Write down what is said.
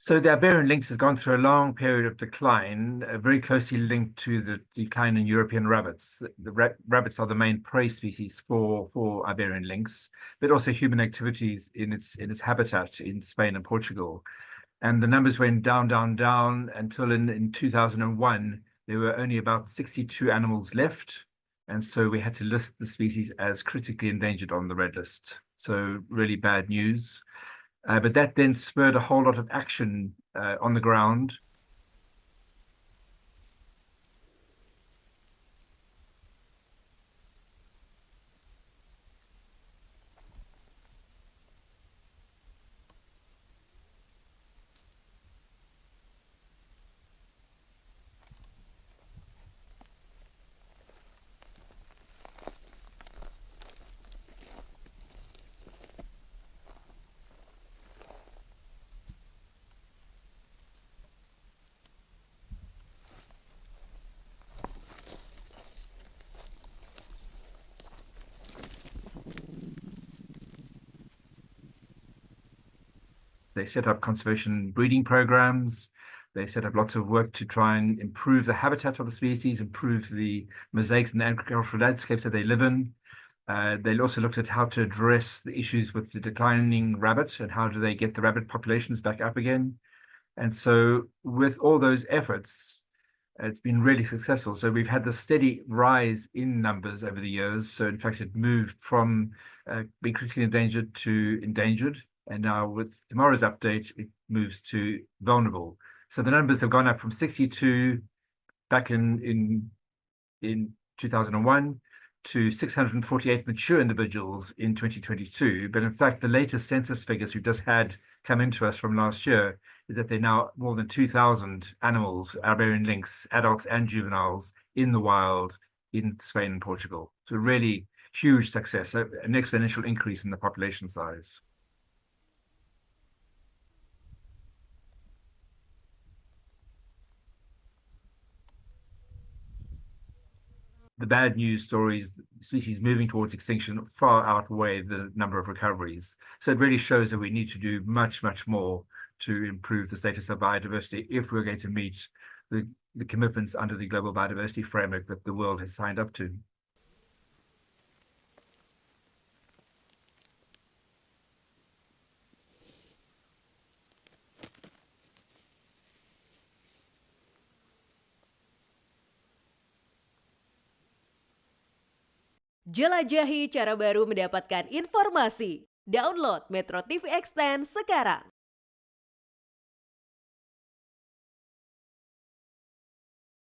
So the Iberian Lynx has gone through a long period of decline, very closely linked to the decline in European rabbits. The rabbits are the main prey species for Iberian Lynx, but also human activities in its habitat in Spain and Portugal. And the numbers went down, down, down until in 2001, there were only about 62 animals left. And so we had to list the species as critically endangered on the red list. So really bad news. But that then spurred a whole lot of action on the ground. They set up conservation breeding programs. They set up lots of work to try and improve the habitat of the species, improve the mosaics and the agricultural landscapes that they live in. They also looked at how to address the issues with the declining rabbit and how do they get the rabbit populations back up again. And so with all those efforts, it's been really successful. So we've had the steady rise in numbers over the years. So in fact, it moved from being critically endangered to endangered. And now with tomorrow's update, it moves to vulnerable. So the numbers have gone up from 62 back in 2001 to 648 mature individuals in 2022. But in fact, the latest census figures we've just had come into us from last year is that there are now more than 2,000 animals, Iberian lynx, adults and juveniles, in the wild in Spain and Portugal. So really huge success, an exponential increase in the population size. The bad news stories, species moving towards extinction far outweigh the number of recoveries. So it really shows that we need to do much, much more to improve the status of biodiversity if we're going to meet the commitments under the global biodiversity framework that the world has signed up to. Jelajahi cara baru mendapatkan informasi. Download MetroTV Extend sekarang.